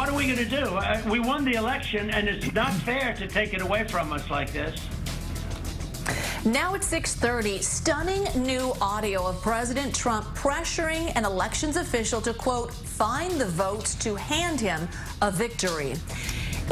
what are we going to do? We won the election, and it's not fair to take it away from us like this. Now at 6:30, stunning new audio of President Trump pressuring an elections official to, quote, find the votes to hand him a victory.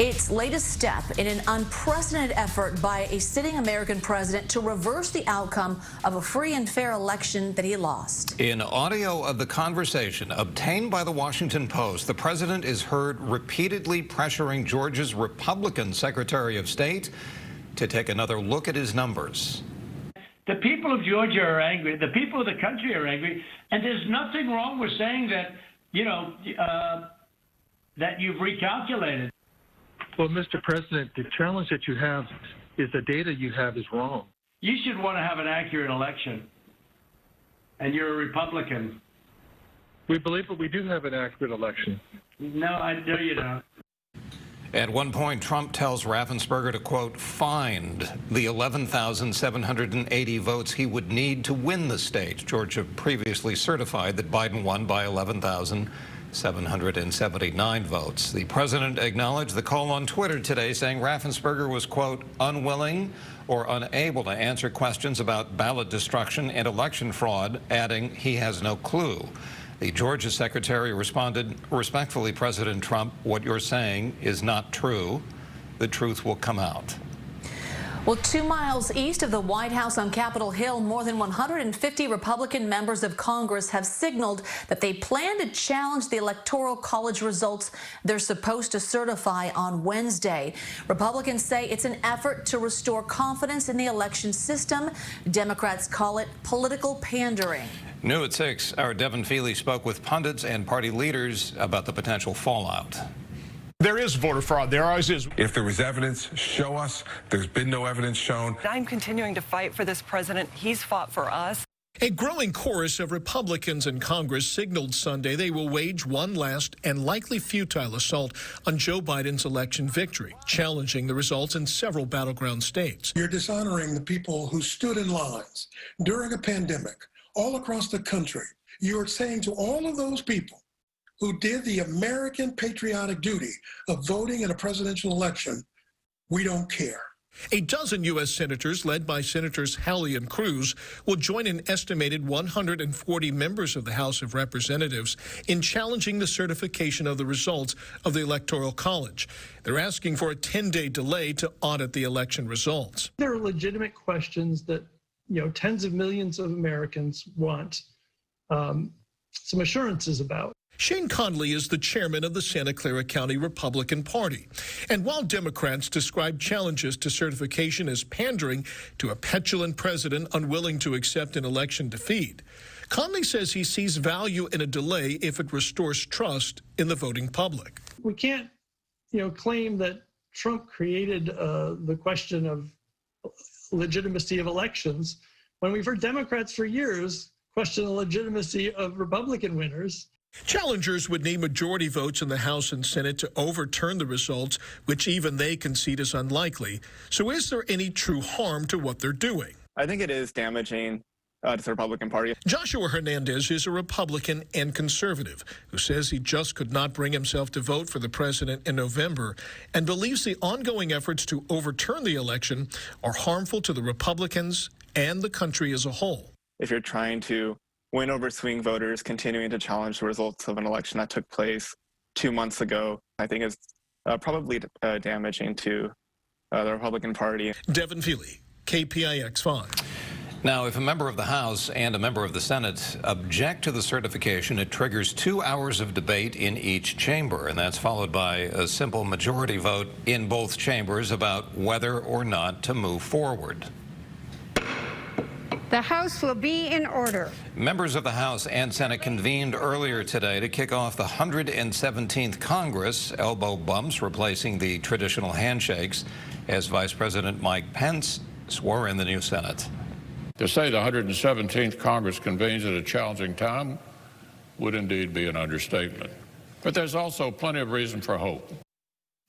Its latest step in an unprecedented effort by a sitting American president to reverse the outcome of a free and fair election that he lost. In audio of the conversation obtained by the Washington Post, the president is heard repeatedly pressuring Georgia's Republican Secretary of State to take another look at his numbers. The people of Georgia are angry. The people of the country are angry. And there's nothing wrong with saying that, that you've recalculated. Well, Mr. President, the challenge that you have is the data you have is wrong. You should want to have an accurate election. And you're a Republican. We believe that we do have an accurate election. No, I know you don't. At one point, Trump tells Raffensperger to, quote, find the 11,780 votes he would need to win the state. Georgia previously certified that Biden won by 11,779 votes. The president acknowledged the call on Twitter today, saying Raffensperger was, quote, unwilling or unable to answer questions about ballot destruction and election fraud, adding he has no clue. The Georgia secretary responded, respectfully, President Trump, what you're saying is not true. The truth will come out. Well, 2 miles east of the White House on Capitol Hill, more than 150 Republican members of Congress have signaled that they plan to challenge the Electoral College results they're supposed to certify on Wednesday. Republicans say it's an effort to restore confidence in the election system. Democrats call it political pandering. New at 6, our Devin Fehely spoke with pundits and party leaders about the potential fallout. There is voter fraud. There always is. If there was evidence, show us. There's been no evidence shown. I'm continuing to fight for this president. He's fought for us. A growing chorus of Republicans in Congress signaled Sunday they will wage one last and likely futile assault on Joe Biden's election victory, challenging the results in several battleground states. You're dishonoring the people who stood in lines during a pandemic all across the country. You're saying to all of those people who did the American patriotic duty of voting in a presidential election, we don't care. A dozen U.S. senators, led by Senators Hawley and Cruz, will join an estimated 140 members of the House of Representatives in challenging the certification of the results of the Electoral College. They're asking for a 10-day delay to audit the election results. There are legitimate questions that, tens of millions of Americans want some assurances about. Shane Conley is the chairman of the Santa Clara County Republican Party. And while Democrats describe challenges to certification as pandering to a petulant president unwilling to accept an election defeat, Conley says he sees value in a delay if it restores trust in the voting public. We can't, claim that Trump created the question of legitimacy of elections when we've heard Democrats for years question the legitimacy of Republican winners. Challengers would need majority votes in the House and Senate to overturn the results, which even they concede is unlikely. So is there any true harm to what they're doing? I think it is damaging to the Republican Party. Joshua Hernandez is a Republican and conservative who says he just could not bring himself to vote for the president in November and believes the ongoing efforts to overturn the election are harmful to the Republicans and the country as a whole. If you're trying to win over swing voters, continuing to challenge the results of an election that took place 2 months ago, I think is probably damaging to the Republican Party. Devin Fehely, KPIX-5. Now, if a member of the House and a member of the Senate object to the certification, it triggers 2 hours of debate in each chamber, and that's followed by a simple majority vote in both chambers about whether or not to move forward. The House will be in order. Members of the House and Senate convened earlier today to kick off the 117th Congress, elbow bumps replacing the traditional handshakes, as Vice President Mike Pence swore in the new Senate. To say the 117th Congress convenes at a challenging time would indeed be an understatement. But there's also plenty of reason for hope.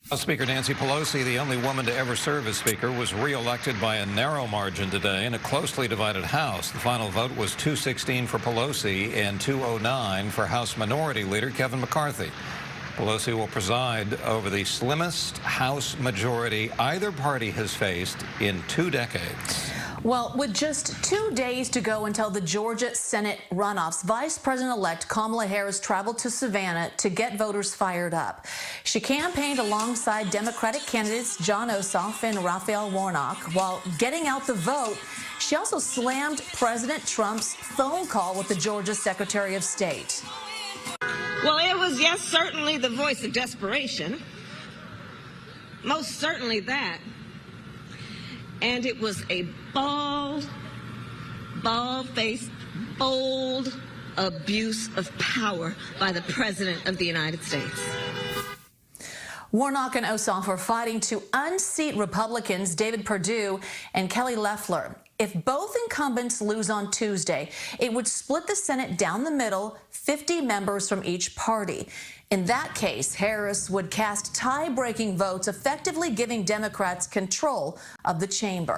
House Speaker Nancy Pelosi, the only woman to ever serve as Speaker, was re-elected by a narrow margin today in a closely divided House. The final vote was 216 for Pelosi and 209 for House Minority Leader Kevin McCarthy. Pelosi will preside over the slimmest House majority either party has faced in 2 decades. Well, with just 2 days to go until the Georgia Senate runoffs, Vice President-elect Kamala Harris traveled to Savannah to get voters fired up. She campaigned alongside Democratic candidates Jon Ossoff and Raphael Warnock. While getting out the vote, she also slammed President Trump's phone call with the Georgia Secretary of State. Well, it was, yes, certainly the voice of desperation. Most certainly that. And it was a bald-faced, bold abuse of power by the President of the United States. Warnock and Ossoff are fighting to unseat Republicans David Perdue and Kelly Loeffler. If both incumbents lose on Tuesday, it would split the Senate down the middle, 50 members from each party. In that case, Harris would cast tie-breaking votes, effectively giving Democrats control of the chamber.